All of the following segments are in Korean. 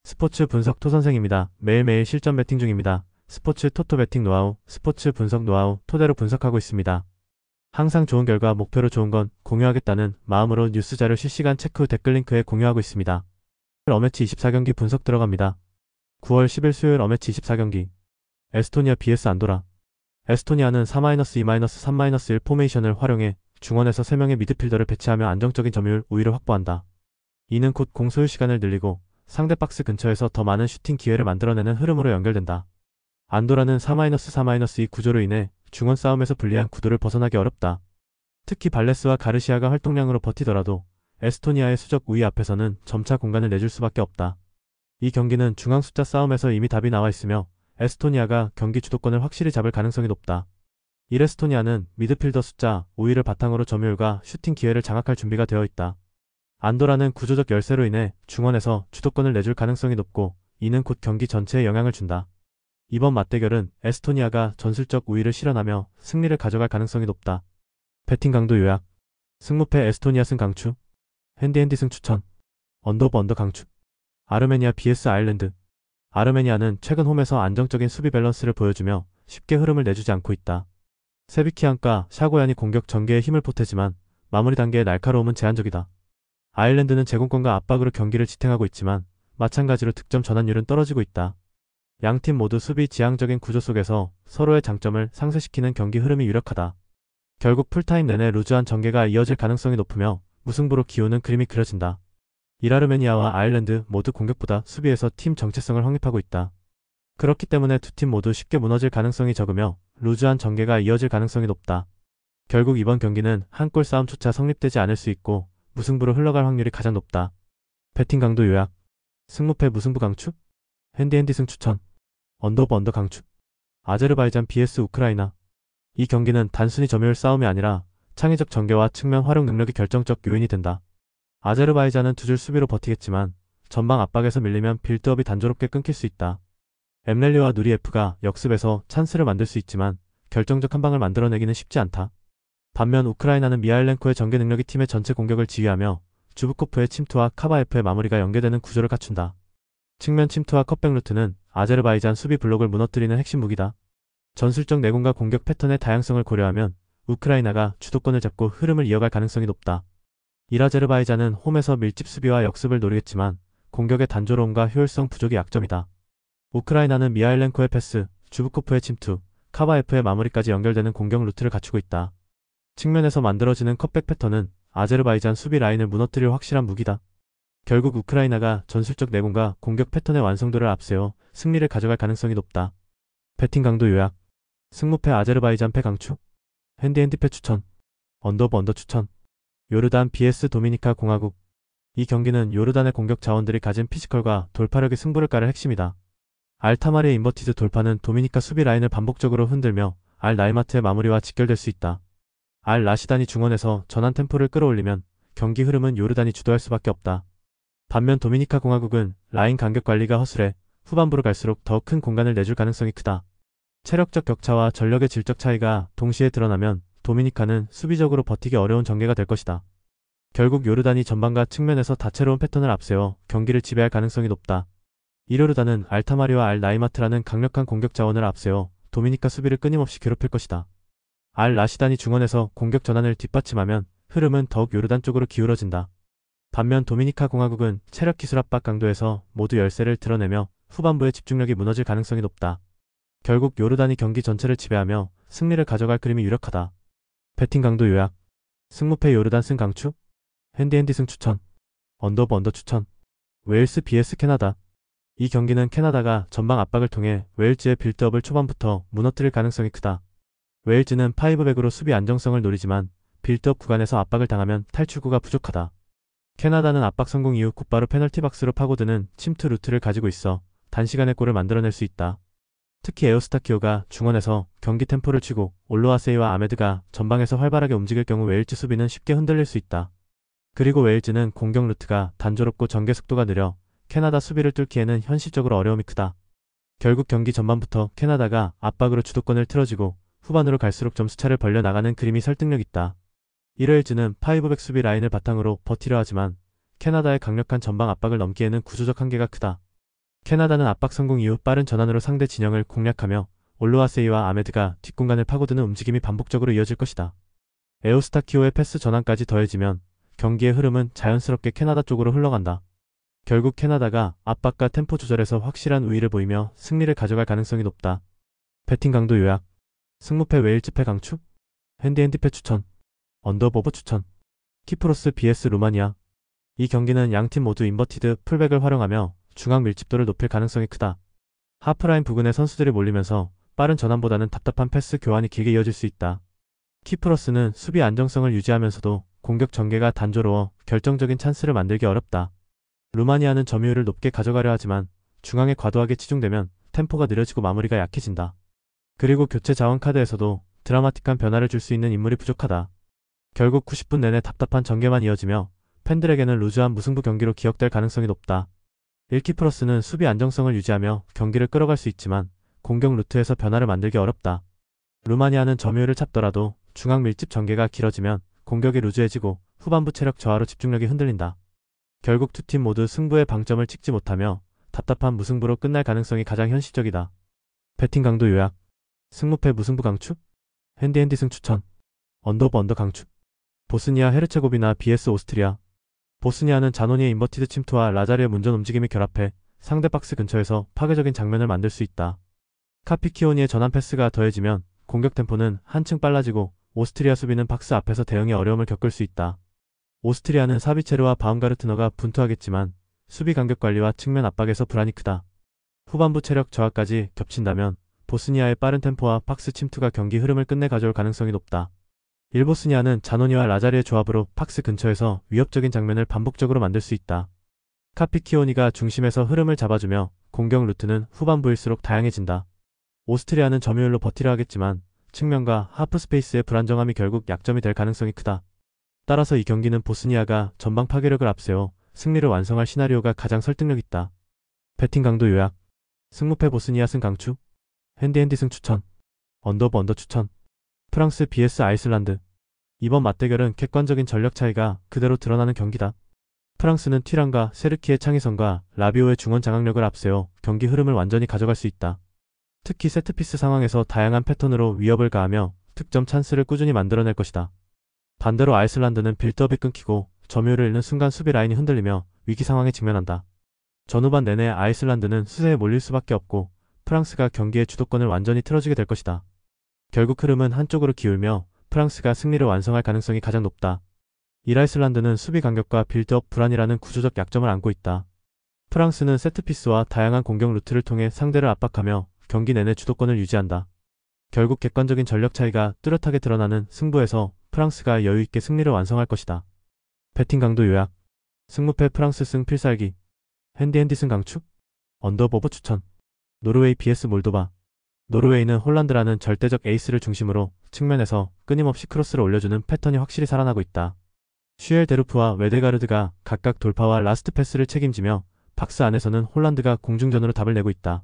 스포츠 분석 토선생입니다. 매일매일 실전 배팅 중입니다. 스포츠 토토 배팅 노하우, 스포츠 분석 노하우 토대로 분석하고 있습니다. 항상 좋은 결과 목표로 좋은 건 공유하겠다는 마음으로 뉴스 자료 실시간 체크 후 댓글 링크에 공유하고 있습니다. 어매치 24경기 분석 들어갑니다. 9월 10일 수요일 어매치 24경기 에스토니아 vs 안도라. 에스토니아는 4-2-3-1 포메이션을 활용해 중원에서 3명의 미드필더를 배치하며 안정적인 점유율 우위를 확보한다. 이는 곧 공 소유 시간을 늘리고 상대 박스 근처에서 더 많은 슈팅 기회를 만들어내는 흐름으로 연결된다. 안도라는 4-3-2 구조로 인해 중원 싸움에서 불리한 구도를 벗어나기 어렵다. 특히 발레스와 가르시아가 활동량으로 버티더라도 에스토니아의 수적 우위 앞에서는 점차 공간을 내줄 수밖에 없다. 이 경기는 중앙 숫자 싸움에서 이미 답이 나와 있으며 에스토니아가 경기 주도권을 확실히 잡을 가능성이 높다. 이레스토니아는 미드필더 숫자 우위를 바탕으로 점유율과 슈팅 기회를 장악할 준비가 되어 있다. 안도라는 구조적 열세로 인해 중원에서 주도권을 내줄 가능성이 높고 이는 곧 경기 전체에 영향을 준다. 이번 맞대결은 에스토니아가 전술적 우위를 실현하며 승리를 가져갈 가능성이 높다. 배팅 강도 요약. 승무패 에스토니아 승 강추. 핸디핸디 승 추천. 언더오버 언더 강추. 아르메니아 vs 아일랜드. 아르메니아는 최근 홈에서 안정적인 수비 밸런스를 보여주며 쉽게 흐름을 내주지 않고 있다. 세비키안과 샤고얀이 공격 전개에 힘을 보태지만 마무리 단계의 날카로움은 제한적이다. 아일랜드는 제공권과 압박으로 경기를 지탱하고 있지만 마찬가지로 득점 전환율은 떨어지고 있다. 양팀 모두 수비 지향적인 구조 속에서 서로의 장점을 상쇄시키는 경기 흐름이 유력하다. 결국 풀타임 내내 루즈한 전개가 이어질 가능성이 높으며 무승부로 기우는 그림이 그려진다. 이라르메니아와 아일랜드 모두 공격보다 수비에서 팀 정체성을 확립하고 있다. 그렇기 때문에 두 팀 모두 쉽게 무너질 가능성이 적으며 루즈한 전개가 이어질 가능성이 높다. 결국 이번 경기는 한 골 싸움조차 성립되지 않을 수 있고 무승부로 흘러갈 확률이 가장 높다. 배팅 강도 요약. 승무패 무승부 강추. 핸디핸디 승 추천. 언더오버 언더 강추. 아제르바이잔 vs 우크라이나. 이 경기는 단순히 점유율 싸움이 아니라 창의적 전개와 측면 활용 능력이 결정적 요인이 된다. 아제르바이잔은 두 줄 수비로 버티겠지만 전방 압박에서 밀리면 빌드업이 단조롭게 끊길 수 있다. 엠렐리와 누리에프가 역습에서 찬스를 만들 수 있지만 결정적 한 방을 만들어내기는 쉽지 않다. 반면 우크라이나는 미하일렌코의 전개 능력이 팀의 전체 공격을 지휘하며 주브코프의 침투와 카바예프의 마무리가 연계되는 구조를 갖춘다. 측면 침투와 컷백 루트는 아제르바이잔 수비 블록을 무너뜨리는 핵심 무기다. 전술적 내공과 공격 패턴의 다양성을 고려하면 우크라이나가 주도권을 잡고 흐름을 이어갈 가능성이 높다. 이라제르바이잔은 홈에서 밀집 수비와 역습을 노리겠지만 공격의 단조로움과 효율성 부족이 약점이다. 우크라이나는 미하일렌코의 패스, 주브코프의 침투, 카바예프의 마무리까지 연결되는 공격 루트를 갖추고 있다. 측면에서 만들어지는 컷백 패턴은 아제르바이잔 수비 라인을 무너뜨릴 확실한 무기다. 결국 우크라이나가 전술적 내공과 공격 패턴의 완성도를 앞세워 승리를 가져갈 가능성이 높다. 배팅 강도 요약. 승무패 아제르바이잔 패 강추. 핸디핸디 패 추천. 언더오버 언더 추천. 요르단 vs 도미니카 공화국. 이 경기는 요르단의 공격 자원들이 가진 피지컬과 돌파력의 승부를 가를 핵심이다. 알타마리의 인버티드 돌파는 도미니카 수비 라인을 반복적으로 흔들며 알 나이마트의 마무리와 직결될 수 있다. 알 라시단이 중원에서 전환 템포를 끌어올리면 경기 흐름은 요르단이 주도할 수밖에 없다. 반면 도미니카 공화국은 라인 간격 관리가 허술해 후반부로 갈수록 더 큰 공간을 내줄 가능성이 크다. 체력적 격차와 전력의 질적 차이가 동시에 드러나면 도미니카는 수비적으로 버티기 어려운 전개가 될 것이다. 결국 요르단이 전방과 측면에서 다채로운 패턴을 앞세워 경기를 지배할 가능성이 높다. 이요르단은 알타마리와 알 나이마트라는 강력한 공격 자원을 앞세워 도미니카 수비를 끊임없이 괴롭힐 것이다. 알 라시단이 중원에서 공격 전환을 뒷받침하면 흐름은 더욱 요르단 쪽으로 기울어진다. 반면 도미니카 공화국은 체력 기술 압박 강도에서 모두 열세를 드러내며 후반부에 집중력이 무너질 가능성이 높다. 결국 요르단이 경기 전체를 지배하며 승리를 가져갈 그림이 유력하다. 배팅 강도 요약. 승무패 요르단 승 강추. 핸디핸디 승 추천. 언더오버 언더 추천. 웨일스 vs 캐나다. 이 경기는 캐나다가 전방 압박을 통해 웨일즈의 빌드업을 초반부터 무너뜨릴 가능성이 크다. 웨일즈는 파이브백으로 수비 안정성을 노리지만 빌드업 구간에서 압박을 당하면 탈출구가 부족하다. 캐나다는 압박 성공 이후 곧바로 페널티 박스로 파고드는 침투 루트를 가지고 있어 단시간에 골을 만들어낼 수 있다. 특히 에오스타키오가 중원에서 경기 템포를 치고 올로아세이와 아메드가 전방에서 활발하게 움직일 경우 웨일즈 수비는 쉽게 흔들릴 수 있다. 그리고 웨일즈는 공격 루트가 단조롭고 전개 속도가 느려 캐나다 수비를 뚫기에는 현실적으로 어려움이 크다. 결국 경기 전반부터 캐나다가 압박으로 주도권을 틀어지고 후반으로 갈수록 점수차를 벌려 나가는 그림이 설득력 있다. 이레일즈는 파이브백 수비 라인을 바탕으로 버티려 하지만 캐나다의 강력한 전방 압박을 넘기에는 구조적 한계가 크다. 캐나다는 압박 성공 이후 빠른 전환으로 상대 진영을 공략하며 올로아세이와 아메드가 뒷공간을 파고드는 움직임이 반복적으로 이어질 것이다. 에오스타키오의 패스 전환까지 더해지면 경기의 흐름은 자연스럽게 캐나다 쪽으로 흘러간다. 결국 캐나다가 압박과 템포 조절에서 확실한 우위를 보이며 승리를 가져갈 가능성이 높다. 배팅 강도 요약. 승무패 웨일즈패 강추. 핸디앤디패 추천. 언더버버 추천. 키프로스 vs 루마니아. 이 경기는 양팀 모두 인버티드 풀백을 활용하며 중앙 밀집도를 높일 가능성이 크다. 하프라인 부근에 선수들이 몰리면서 빠른 전환보다는 답답한 패스 교환이 길게 이어질 수 있다. 키프로스는 수비 안정성을 유지하면서도 공격 전개가 단조로워 결정적인 찬스를 만들기 어렵다. 루마니아는 점유율을 높게 가져가려 하지만 중앙에 과도하게 치중되면 템포가 느려지고 마무리가 약해진다. 그리고 교체 자원 카드에서도 드라마틱한 변화를 줄 수 있는 인물이 부족하다. 결국 90분 내내 답답한 전개만 이어지며 팬들에게는 루즈한 무승부 경기로 기억될 가능성이 높다. 1키프로스는 수비 안정성을 유지하며 경기를 끌어갈 수 있지만 공격 루트에서 변화를 만들기 어렵다. 루마니아는 점유율을 찾더라도 중앙 밀집 전개가 길어지면 공격이 루즈해지고 후반부 체력 저하로 집중력이 흔들린다. 결국 두 팀 모두 승부의 방점을 찍지 못하며 답답한 무승부로 끝날 가능성이 가장 현실적이다. 배팅 강도 요약. 승무패 무승부 강추. 핸디핸디승 추천. 언더버 언더 강추. 보스니아 헤르체고비나 vs 오스트리아. 보스니아는 자노니의 인버티드 침투와 라자르의 문전 움직임이 결합해 상대 박스 근처에서 파괴적인 장면을 만들 수 있다. 카피키오니의 전환 패스가 더해지면 공격 템포는 한층 빨라지고 오스트리아 수비는 박스 앞에서 대응에 어려움을 겪을 수 있다. 오스트리아는 사비체르와 바움가르트너가 분투하겠지만 수비 간격 관리와 측면 압박에서 불안이 크다. 후반부 체력 저하까지 겹친다면 보스니아의 빠른 템포와 박스 침투가 경기 흐름을 끝내 가져올 가능성이 높다. 일보스니아는 자노니와 라자리의 조합으로 박스 근처에서 위협적인 장면을 반복적으로 만들 수 있다. 카피키오니가 중심에서 흐름을 잡아주며 공격 루트는 후반부일수록 다양해진다. 오스트리아는 점유율로 버티려 하겠지만 측면과 하프 스페이스의 불안정함이 결국 약점이 될 가능성이 크다. 따라서 이 경기는 보스니아가 전방 파괴력을 앞세워 승리를 완성할 시나리오가 가장 설득력 있다. 배팅 강도 요약. 승무패 보스니아 승 강추. 핸디핸디 승 추천. 언더버 언더 추천. 프랑스 vs 아이슬란드. 이번 맞대결은 객관적인 전력 차이가 그대로 드러나는 경기다. 프랑스는 튀란과 세르키의 창의성과 라비오의 중원 장악력을 앞세워 경기 흐름을 완전히 가져갈 수 있다. 특히 세트피스 상황에서 다양한 패턴으로 위협을 가하며 득점 찬스를 꾸준히 만들어낼 것이다. 반대로 아이슬란드는 빌드업이 끊기고 점유율을 잃는 순간 수비 라인이 흔들리며 위기 상황에 직면한다. 전후반 내내 아이슬란드는 수세에 몰릴 수밖에 없고 프랑스가 경기의 주도권을 완전히 틀어지게 될 것이다. 결국 흐름은 한쪽으로 기울며 프랑스가 승리를 완성할 가능성이 가장 높다. 아이슬란드는 수비 간격과 빌드업 불안이라는 구조적 약점을 안고 있다. 프랑스는 세트피스와 다양한 공격 루트를 통해 상대를 압박하며 경기 내내 주도권을 유지한다. 결국 객관적인 전력 차이가 뚜렷하게 드러나는 승부에서 프랑스가 여유있게 승리를 완성할 것이다. 배팅 강도 요약. 승무패 프랑스 승 필살기. 핸디핸디 승 강추. 언더버버 추천. 노르웨이 vs 몰도바. 노르웨이는 홀란드라는 절대적 에이스를 중심으로 측면에서 끊임없이 크로스를 올려주는 패턴이 확실히 살아나고 있다. 슈엘 데루프와 웨데가르드가 각각 돌파와 라스트 패스를 책임지며 박스 안에서는 홀란드가 공중전으로 답을 내고 있다.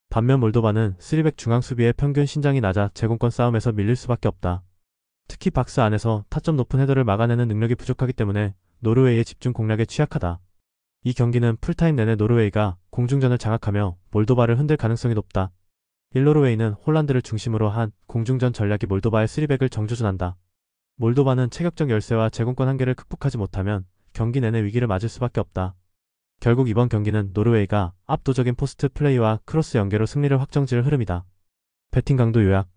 반면 몰도바는 3백 중앙 수비의 평균 신장이 낮아 제공권 싸움에서 밀릴 수밖에 없다. 특히 박스 안에서 타점 높은 헤더를 막아내는 능력이 부족하기 때문에 노르웨이의 집중 공략에 취약하다. 이 경기는 풀타임 내내 노르웨이가 공중전을 장악하며 몰도바를 흔들 가능성이 높다. 노르웨이는 홀란드를 중심으로 한 공중전 전략이 몰도바의 3백을 정조준한다. 몰도바는 체격적 열세와 제공권 한계를 극복하지 못하면 경기 내내 위기를 맞을 수밖에 없다. 결국 이번 경기는 노르웨이가 압도적인 포스트 플레이와 크로스 연계로 승리를 확정지을 흐름이다. 배팅 강도 요약.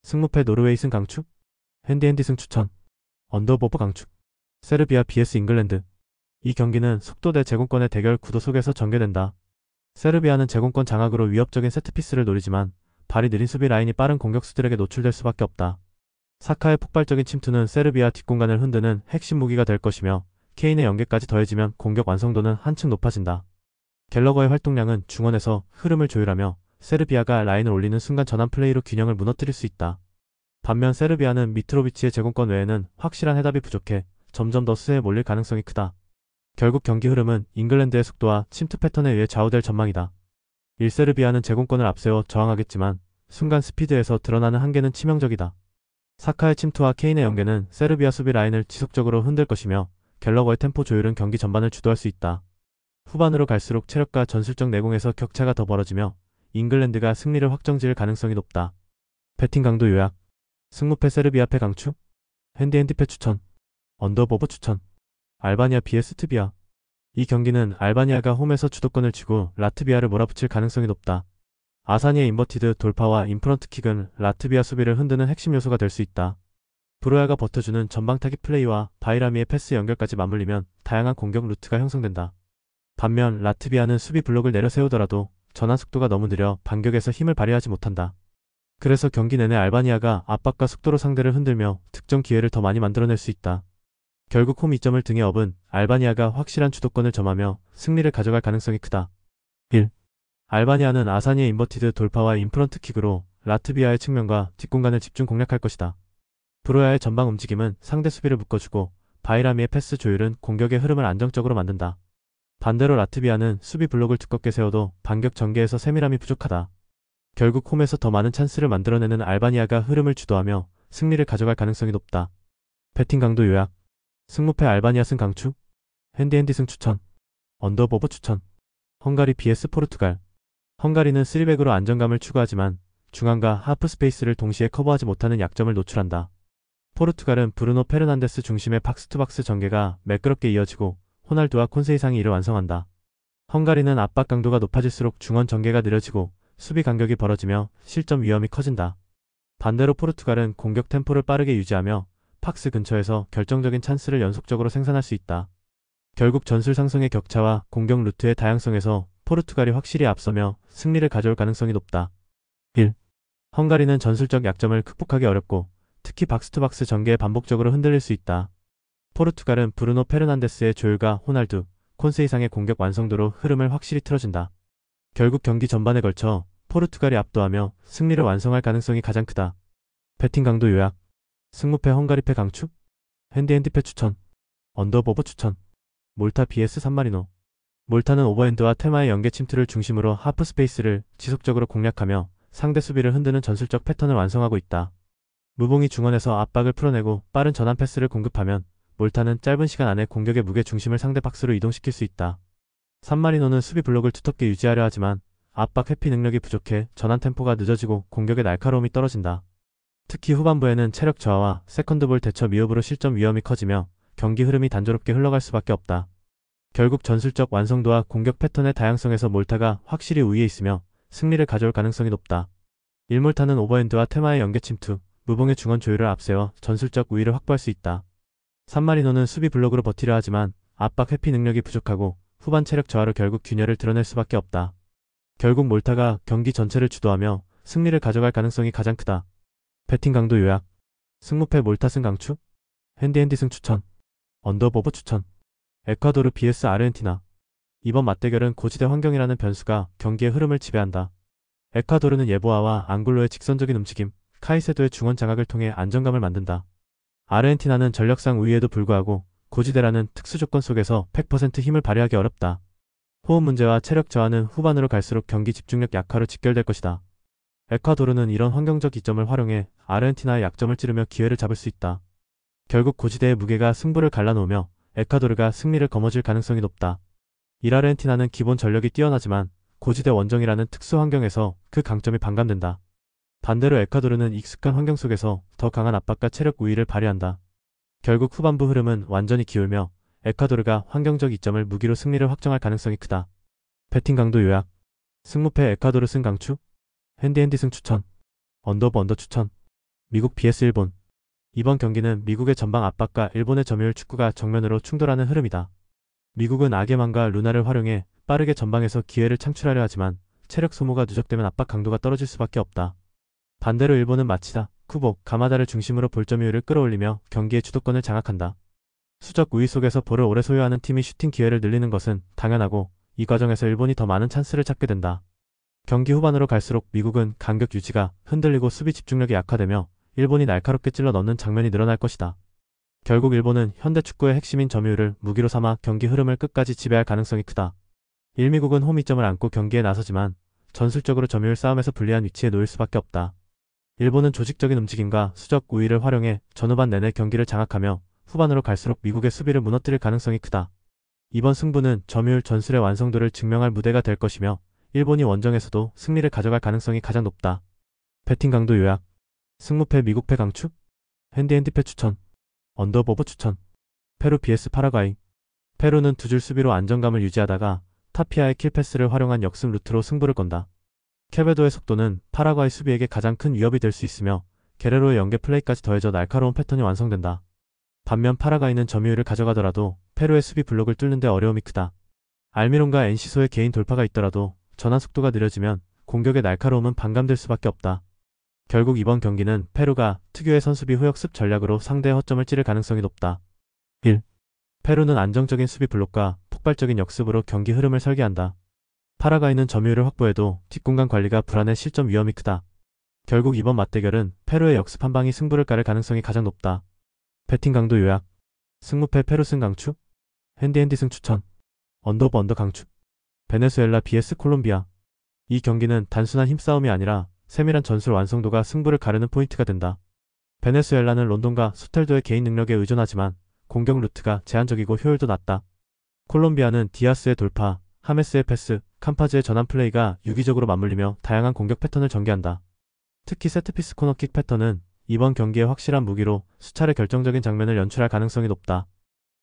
승무패 노르웨이 승 강추. 핸디핸디 승 추천. 언더버버 강추. 세르비아 vs 잉글랜드. 이 경기는 속도 대 제공권의 대결 구도 속에서 전개된다. 세르비아는 제공권 장악으로 위협적인 세트피스를 노리지만 발이 느린 수비 라인이 빠른 공격수들에게 노출될 수밖에 없다. 사카의 폭발적인 침투는 세르비아 뒷공간을 흔드는 핵심 무기가 될 것이며 케인의 연계까지 더해지면 공격 완성도는 한층 높아진다. 갤러거의 활동량은 중원에서 흐름을 조율하며 세르비아가 라인을 올리는 순간 전환 플레이로 균형을 무너뜨릴 수 있다. 반면 세르비아는 미트로비치의 제공권 외에는 확실한 해답이 부족해 점점 더 수세에 몰릴 가능성이 크다. 결국 경기 흐름은 잉글랜드의 속도와 침투 패턴에 의해 좌우될 전망이다. 세르비아는 제공권을 앞세워 저항하겠지만 순간 스피드에서 드러나는 한계는 치명적이다. 사카의 침투와 케인의 연계는 세르비아 수비 라인을 지속적으로 흔들 것이며 갤러거의 템포 조율은 경기 전반을 주도할 수 있다. 후반으로 갈수록 체력과 전술적 내공에서 격차가 더 벌어지며 잉글랜드가 승리를 확정지을 가능성이 높다. 배팅 강도 요약. 승무패 세르비아패 강추. 핸디패 추천. 언더보버 추천. 알바니아 vs 트비아. 이 경기는 알바니아가 홈에서 주도권을 쥐고 라트비아를 몰아붙일 가능성이 높다. 아사니의 인버티드 돌파와 인프런트킥은 라트비아 수비를 흔드는 핵심 요소가 될 수 있다. 브로야가 버텨주는 전방타깃 플레이와 바이라미의 패스 연결까지 맞물리면 다양한 공격 루트가 형성된다. 반면 라트비아는 수비 블록을 내려세우더라도 전환 속도가 너무 느려 반격에서 힘을 발휘하지 못한다. 그래서 경기 내내 알바니아가 압박과 속도로 상대를 흔들며 득점 기회를 더 많이 만들어낼 수 있다. 결국 홈 2점을 등에 업은 알바니아가 확실한 주도권을 점하며 승리를 가져갈 가능성이 크다. 1. 알바니아는 아사니의 인버티드 돌파와 인프런트킥으로 라트비아의 측면과 뒷공간을 집중 공략할 것이다. 브로야의 전방 움직임은 상대 수비를 묶어주고 바이라미의 패스 조율은 공격의 흐름을 안정적으로 만든다. 반대로 라트비아는 수비 블록을 두껍게 세워도 반격 전개에서 세밀함이 부족하다. 결국 홈에서 더 많은 찬스를 만들어내는 알바니아가 흐름을 주도하며 승리를 가져갈 가능성이 높다. 배팅 강도 요약. 승무패 알바니아 승 강추. 핸디 승 추천. 언더보버 추천. 헝가리 vs 포르투갈. 헝가리는 3백으로 안정감을 추구하지만 중앙과 하프 스페이스를 동시에 커버하지 못하는 약점을 노출한다. 포르투갈은 브루노 페르난데스 중심의 박스투박스 전개가 매끄럽게 이어지고 호날두와 콘세이상이 이를 완성한다. 헝가리는 압박 강도가 높아질수록 중원 전개가 느려지고 수비 간격이 벌어지며 실점 위험이 커진다. 반대로 포르투갈은 공격 템포를 빠르게 유지하며 박스 근처에서 결정적인 찬스를 연속적으로 생산할 수 있다. 결국 전술 상성의 격차와 공격 루트의 다양성에서 포르투갈이 확실히 앞서며 승리를 가져올 가능성이 높다. 1. 헝가리는 전술적 약점을 극복하기 어렵고 특히 박스투박스 전개에 반복적으로 흔들릴 수 있다. 포르투갈은 브루노 페르난데스의 조율과 호날두, 콘세이상의 공격 완성도로 흐름을 확실히 틀어준다. 결국 경기 전반에 걸쳐 포르투갈이 압도하며 승리를 완성할 가능성이 가장 크다. 배팅 강도 요약. 승무패 헝가리패 강추. 핸디패 추천. 언더보버 추천. 몰타 vs 산마리노. 몰타는 오버핸드와 테마의 연계 침투를 중심으로 하프 스페이스를 지속적으로 공략하며 상대 수비를 흔드는 전술적 패턴을 완성하고 있다. 무봉이 중원에서 압박을 풀어내고 빠른 전환 패스를 공급하면 몰타는 짧은 시간 안에 공격의 무게 중심을 상대 박스로 이동시킬 수 있다. 산마리노는 수비 블록을 두텁게 유지하려 하지만 압박 회피 능력이 부족해 전환 템포가 늦어지고 공격의 날카로움이 떨어진다. 특히 후반부에는 체력 저하와 세컨드볼 대처 미흡으로 실점 위험이 커지며 경기 흐름이 단조롭게 흘러갈 수밖에 없다. 결국 전술적 완성도와 공격 패턴의 다양성에서 몰타가 확실히 우위에 있으며 승리를 가져올 가능성이 높다. 1몰타는 오버핸드와 테마의 연계 침투, 무봉의 중원 조율을 앞세워 전술적 우위를 확보할 수 있다. 산마리노는 수비 블록으로 버티려 하지만 압박 회피 능력이 부족하고 후반 체력 저하로 결국 균열을 드러낼 수밖에 없다. 결국 몰타가 경기 전체를 주도하며 승리를 가져갈 가능성이 가장 크다. 배팅 강도 요약. 승무패 몰타 승 강추. 핸디 승 추천. 언더보버 추천. 에콰도르 vs 아르헨티나. 이번 맞대결은 고지대 환경이라는 변수가 경기의 흐름을 지배한다. 에콰도르는 예보아와 앙굴로의 직선적인 움직임, 카이세도의 중원 장악을 통해 안정감을 만든다. 아르헨티나는 전력상 우위에도 불구하고 고지대라는 특수 조건 속에서 100% 힘을 발휘하기 어렵다. 호흡 문제와 체력 저하는 후반으로 갈수록 경기 집중력 약화로 직결될 것이다. 에콰도르는 이런 환경적 이점을 활용해 아르헨티나의 약점을 찌르며 기회를 잡을 수 있다. 결국 고지대의 무게가 승부를 갈라놓으며 에콰도르가 승리를 거머쥘 가능성이 높다. 아르헨티나는 기본 전력이 뛰어나지만 고지대 원정이라는 특수 환경에서 그 강점이 반감된다. 반대로 에콰도르는 익숙한 환경 속에서 더 강한 압박과 체력 우위를 발휘한다. 결국 후반부 흐름은 완전히 기울며 에콰도르가 환경적 이점을 무기로 승리를 확정할 가능성이 크다. 배팅 강도 요약. 승무패 에콰도르 승 강추. 핸디 승 추천. 언더 추천. 미국 vs 일본. 이번 경기는 미국의 전방 압박과 일본의 점유율 축구가 정면으로 충돌하는 흐름이다. 미국은 아게만과 루나를 활용해 빠르게 전방에서 기회를 창출하려 하지만 체력 소모가 누적되면 압박 강도가 떨어질 수밖에 없다. 반대로 일본은 마치다, 쿠보, 가마다를 중심으로 볼 점유율을 끌어올리며 경기의 주도권을 장악한다. 수적 우위 속에서 볼을 오래 소유하는 팀이 슈팅 기회를 늘리는 것은 당연하고 이 과정에서 일본이 더 많은 찬스를 찾게 된다. 경기 후반으로 갈수록 미국은 간격 유지가 흔들리고 수비 집중력이 약화되며 일본이 날카롭게 찔러 넣는 장면이 늘어날 것이다. 결국 일본은 현대 축구의 핵심인 점유율을 무기로 삼아 경기 흐름을 끝까지 지배할 가능성이 크다. 일미국은 홈 2점을 안고 경기에 나서지만 전술적으로 점유율 싸움에서 불리한 위치에 놓일 수밖에 없다. 일본은 조직적인 움직임과 수적 우위를 활용해 전후반 내내 경기를 장악하며 후반으로 갈수록 미국의 수비를 무너뜨릴 가능성이 크다. 이번 승부는 점유율 전술의 완성도를 증명할 무대가 될 것이며 일본이 원정에서도 승리를 가져갈 가능성이 가장 높다. 배팅 강도 요약. 승무패 미국패 강추. 핸디패 추천. 언더보버 추천. 페루 vs 파라과이. 페루는 두 줄 수비로 안정감을 유지하다가 타피아의 킬패스를 활용한 역습 루트로 승부를 건다. 케베도의 속도는 파라과이 수비에게 가장 큰 위협이 될 수 있으며 게레로의 연계 플레이까지 더해져 날카로운 패턴이 완성된다. 반면 파라과이는 점유율을 가져가더라도 페루의 수비 블록을 뚫는 데 어려움이 크다. 알미론과 엔시소의 개인 돌파가 있더라도 전환 속도가 느려지면 공격의 날카로움은 반감될 수밖에 없다. 결국 이번 경기는 페루가 특유의 선수비 후역습 전략으로 상대의 허점을 찌를 가능성이 높다. 1. 페루는 안정적인 수비 블록과 폭발적인 역습으로 경기 흐름을 설계한다. 파라과이는 점유율을 확보해도 뒷공간 관리가 불안해 실점 위험이 크다. 결국 이번 맞대결은 페루의 역습 한 방이 승부를 가를 가능성이 가장 높다. 배팅 강도 요약. 승무패 페루 승 강추. 핸디 승 추천. 언더오버 언더 강추. 베네수엘라 vs 콜롬비아. 이 경기는 단순한 힘싸움이 아니라 세밀한 전술 완성도가 승부를 가르는 포인트가 된다. 베네수엘라는 론돈과 소텔도의 개인 능력에 의존하지만 공격 루트가 제한적이고 효율도 낮다. 콜롬비아는 디아스의 돌파, 하메스의 패스, 캄파즈의 전환 플레이가 유기적으로 맞물리며 다양한 공격 패턴을 전개한다. 특히 세트피스 코너킥 패턴은 이번 경기의 확실한 무기로 수차례 결정적인 장면을 연출할 가능성이 높다.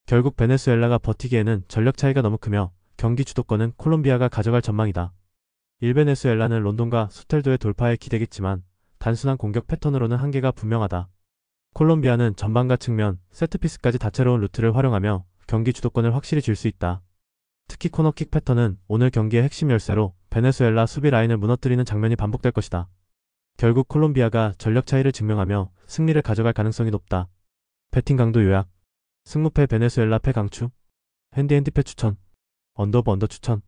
결국 베네수엘라가 버티기에는 전력 차이가 너무 크며 경기 주도권은 콜롬비아가 가져갈 전망이다. 일베네수엘라는 론돈과 소텔도의 돌파에 기대겠지만 단순한 공격 패턴으로는 한계가 분명하다. 콜롬비아는 전방과 측면, 세트피스까지 다채로운 루트를 활용하며 경기 주도권을 확실히 줄 수 있다. 특히 코너킥 패턴은 오늘 경기의 핵심 열쇠로 베네수엘라 수비 라인을 무너뜨리는 장면이 반복될 것이다. 결국 콜롬비아가 전력 차이를 증명하며 승리를 가져갈 가능성이 높다. 배팅 강도 요약. 승무패 베네수엘라 패 강추. 핸디패 추천. 언더오버 언더 추천.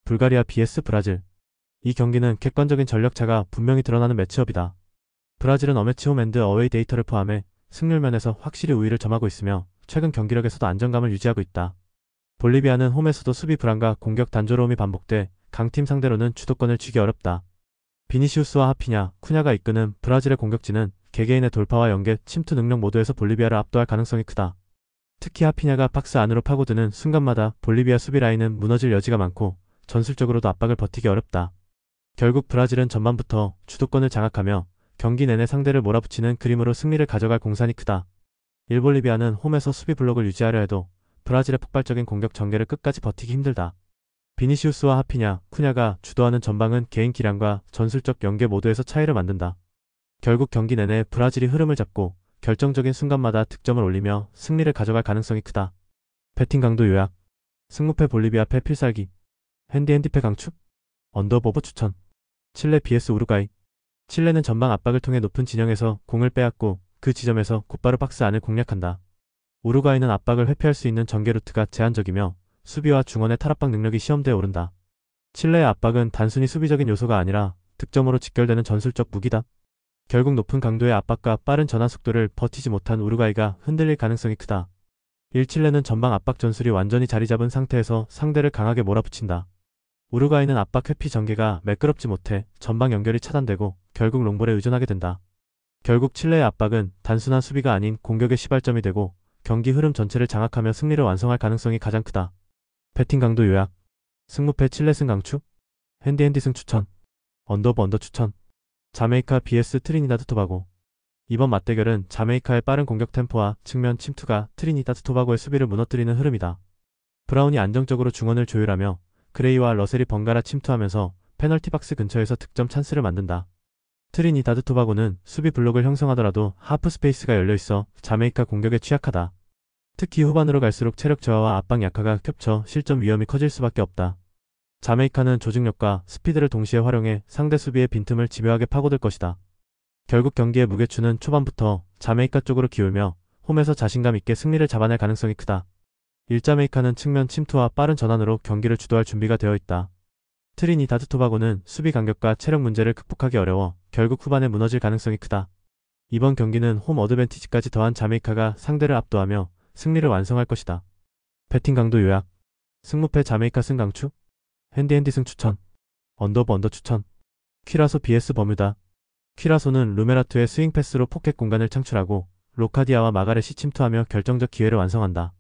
불가리아 vs 브라질. 이 경기는 객관적인 전력차가 분명히 드러나는 매치업이다. 브라질은 어매치 홈 앤드 어웨이 데이터를 포함해 승률 면에서 확실히 우위를 점하고 있으며 최근 경기력에서도 안정감을 유지하고 있다. 볼리비아는 홈에서도 수비 불안과 공격 단조로움이 반복돼 강팀 상대로는 주도권을 쥐기 어렵다. 비니시우스와 하피냐, 쿠냐가 이끄는 브라질의 공격진은 개개인의 돌파와 연계, 침투 능력 모두에서 볼리비아를 압도할 가능성이 크다. 특히 하피냐가 박스 안으로 파고드는 순간마다 볼리비아 수비 라인은 무너질 여지가 많고 전술적으로도 압박을 버티기 어렵다. 결국 브라질은 전반부터 주도권을 장악하며 경기 내내 상대를 몰아붙이는 그림으로 승리를 가져갈 공산이 크다. 일볼리비아는 홈에서 수비 블록을 유지하려 해도 브라질의 폭발적인 공격 전개를 끝까지 버티기 힘들다. 비니시우스와 하피냐, 쿠냐가 주도하는 전방은 개인 기량과 전술적 연계 모두에서 차이를 만든다. 결국 경기 내내 브라질이 흐름을 잡고 결정적인 순간마다 득점을 올리며 승리를 가져갈 가능성이 크다. 배팅 강도 요약. 승무패 볼리비아 패 필살기. 핸디패 강추. 언더오버 추천. 칠레 vs 우루과이. 칠레는 전방 압박을 통해 높은 진영에서 공을 빼앗고 그 지점에서 곧바로 박스 안을 공략한다. 우루과이는 압박을 회피할 수 있는 전개 루트가 제한적이며 수비와 중원의 탈압박 능력이 시험대에 오른다. 칠레의 압박은 단순히 수비적인 요소가 아니라 득점으로 직결되는 전술적 무기다. 결국 높은 강도의 압박과 빠른 전환 속도를 버티지 못한 우루과이가 흔들릴 가능성이 크다. 1칠레는 전방 압박 전술이 완전히 자리 잡은 상태에서 상대를 강하게 몰아붙인다. 우루과이는 압박 회피 전개가 매끄럽지 못해 전방 연결이 차단되고 결국 롱볼에 의존하게 된다. 결국 칠레의 압박은 단순한 수비가 아닌 공격의 시발점이 되고 경기 흐름 전체를 장악하며 승리를 완성할 가능성이 가장 크다. 배팅 강도 요약. 승무패 칠레 승 강추. 핸디 승 추천. 언더오버 언더 추천. 자메이카 vs 트리니다드 토바고. 이번 맞대결은 자메이카의 빠른 공격 템포와 측면 침투가 트리니다드 토바고의 수비를 무너뜨리는 흐름이다. 브라운이 안정적으로 중원을 조율하며 그레이와 러셀이 번갈아 침투하면서 페널티 박스 근처에서 득점 찬스를 만든다. 트리니다드 토바고는 수비 블록을 형성하더라도 하프 스페이스가 열려있어 자메이카 공격에 취약하다. 특히 후반으로 갈수록 체력 저하와 압박 약화가 겹쳐 실점 위험이 커질 수밖에 없다. 자메이카는 조직력과 스피드를 동시에 활용해 상대 수비의 빈틈을 집요하게 파고들 것이다. 결국 경기의 무게추는 초반부터 자메이카 쪽으로 기울며 홈에서 자신감 있게 승리를 잡아낼 가능성이 크다. 1자메이카는 측면 침투와 빠른 전환으로 경기를 주도할 준비가 되어 있다. 트리니다드 토바고는 수비 간격과 체력 문제를 극복하기 어려워 결국 후반에 무너질 가능성이 크다. 이번 경기는 홈 어드밴티지까지 더한 자메이카가 상대를 압도하며 승리를 완성할 것이다. 배팅 강도 요약. 승무패 자메이카 승 강추. 핸디 승 추천. 언더오버 언더 추천. 퀴라소 vs 버뮤다. 퀴라소는 루메라투의 스윙 패스로 포켓 공간을 창출하고 로카디아와 마가렛이 침투하며 결정적 기회를 완성한다.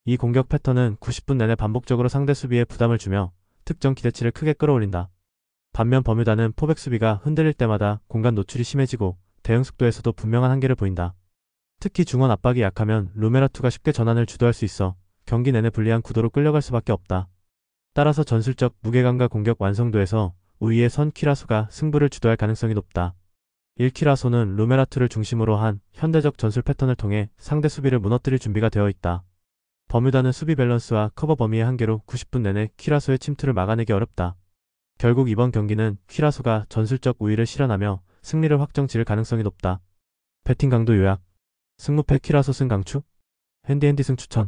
이 공격 패턴은 90분 내내 반복적으로 상대 수비에 부담을 주며 특정 기대치를 크게 끌어올린다. 반면 버뮤다는 포백 수비가 흔들릴 때마다 공간 노출이 심해지고 대응 속도에서도 분명한 한계를 보인다. 특히 중원 압박이 약하면 루메라투가 쉽게 전환을 주도할 수 있어 경기 내내 불리한 구도로 끌려갈 수밖에 없다. 따라서 전술적 무게감과 공격 완성도에서 우위의 선 키라소가 승부를 주도할 가능성이 높다. 1키라소는 루메라투를 중심으로 한 현대적 전술 패턴을 통해 상대 수비를 무너뜨릴 준비가 되어 있다. 버뮤다는 수비 밸런스와 커버 범위의 한계로 90분 내내 키라소의 침투를 막아내기 어렵다. 결국 이번 경기는 키라소가 전술적 우위를 실현하며 승리를 확정 지을 가능성이 높다. 배팅 강도 요약. 승무패 키라소 승 강추. 핸디핸디 승 추천.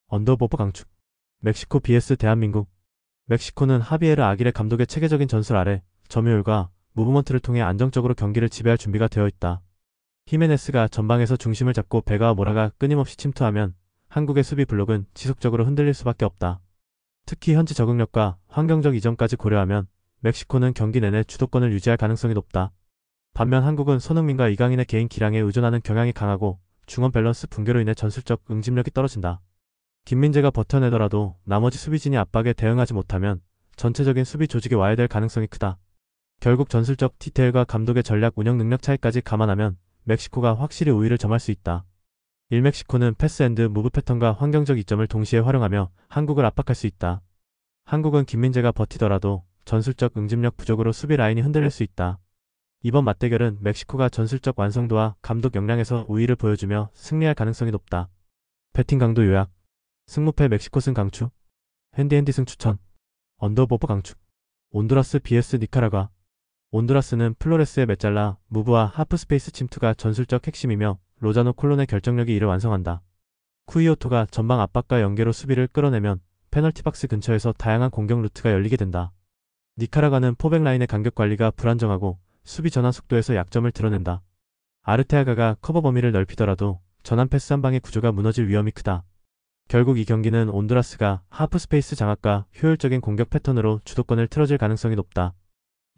언더오버 강추. 멕시코 vs 대한민국. 멕시코는 하비에르 아길레 감독의 체계적인 전술 아래 점유율과 무브먼트를 통해 안정적으로 경기를 지배할 준비가 되어 있다. 히메네스가 전방에서 중심을 잡고 베가와 모라가 끊임없이 침투하면 한국의 수비 블록은 지속적으로 흔들릴 수밖에 없다. 특히 현지 적응력과 환경적 이점까지 고려하면 멕시코는 경기 내내 주도권을 유지할 가능성이 높다. 반면 한국은 손흥민과 이강인의 개인 기량에 의존하는 경향이 강하고 중원 밸런스 붕괴로 인해 전술적 응집력이 떨어진다. 김민재가 버텨내더라도 나머지 수비진이 압박에 대응하지 못하면 전체적인 수비 조직에 와해될 가능성이 크다. 결국 전술적 디테일과 감독의 전략 운영 능력 차이까지 감안하면 멕시코가 확실히 우위를 점할 수 있다. 1멕시코는 패스 앤드 무브 패턴과 환경적 이점을 동시에 활용하며 한국을 압박할 수 있다. 한국은 김민재가 버티더라도 전술적 응집력 부족으로 수비 라인이 흔들릴 수 있다. 이번 맞대결은 멕시코가 전술적 완성도와 감독 역량에서 우위를 보여주며 승리할 가능성이 높다. 배팅 강도 요약. 승무패 멕시코 승 강추. 핸디핸디 승 추천. 언더오버 강추. 온두라스 vs 니카라과. 온두라스는 플로레스의 메잘라, 무브와 하프 스페이스 침투가 전술적 핵심이며 로자노 콜론의 결정력이 이를 완성한다. 쿠이오토가 전방 압박과 연계로 수비를 끌어내면 페널티 박스 근처에서 다양한 공격 루트가 열리게 된다. 니카라과는 포백 라인의 간격 관리가 불안정하고 수비 전환 속도에서 약점을 드러낸다. 아르테아가가 커버 범위를 넓히더라도 전환 패스 한 방의 구조가 무너질 위험이 크다. 결국 이 경기는 온두라스가 하프 스페이스 장악과 효율적인 공격 패턴으로 주도권을 틀어질 가능성이 높다.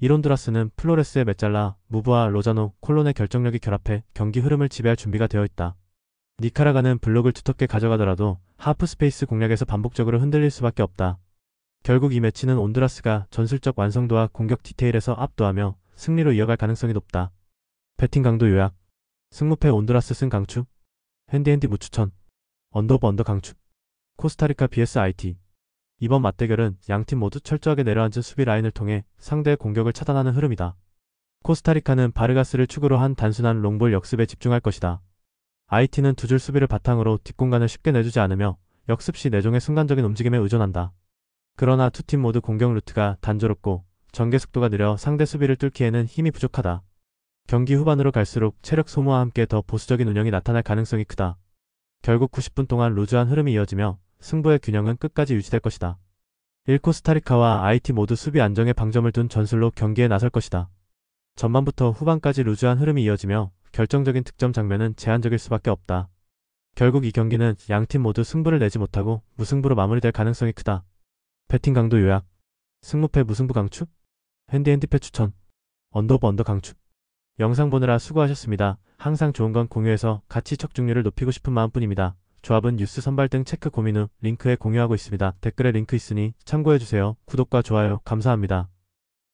온두라스는 플로레스의 메잘라, 무브와 로자노, 콜론의 결정력이 결합해 경기 흐름을 지배할 준비가 되어 있다. 니카라과는 블록을 두텁게 가져가더라도 하프 스페이스 공략에서 반복적으로 흔들릴 수밖에 없다. 결국 이 매치는 온두라스가 전술적 완성도와 공격 디테일에서 압도하며 승리로 이어갈 가능성이 높다. 배팅 강도 요약. 승무패 온두라스 승 강추. 핸디핸디 무추천. 언더오버 언더 강추. 코스타리카 vs IT. 이번 맞대결은 양팀 모두 철저하게 내려앉은 수비 라인을 통해 상대의 공격을 차단하는 흐름이다. 코스타리카는 바르가스를 축으로 한 단순한 롱볼 역습에 집중할 것이다. IT는 두 줄 수비를 바탕으로 뒷공간을 쉽게 내주지 않으며 역습 시 내종의 순간적인 움직임에 의존한다. 그러나 두 팀 모두 공격 루트가 단조롭고 전개 속도가 느려 상대 수비를 뚫기에는 힘이 부족하다. 경기 후반으로 갈수록 체력 소모와 함께 더 보수적인 운영이 나타날 가능성이 크다. 결국 90분 동안 루즈한 흐름이 이어지며 승부의 균형은 끝까지 유지될 것이다. 1코스타리카와 IT 모두 수비 안정에 방점을 둔 전술로 경기에 나설 것이다. 전반부터 후반까지 루즈한 흐름이 이어지며 결정적인 득점 장면은 제한적일 수밖에 없다. 결국 이 경기는 양팀 모두 승부를 내지 못하고 무승부로 마무리될 가능성이 크다. 배팅 강도 요약. 승무패 무승부 강추. 핸디핸디패 추천. 언더오버 언더 강추. 영상 보느라 수고하셨습니다. 항상 좋은 건 공유해서 가치 척중률을 높이고 싶은 마음뿐입니다. 조합은 뉴스 선발 등 체크 고민 후 링크에 공유하고 있습니다. 댓글에 링크 있으니 참고해주세요. 구독과 좋아요 감사합니다.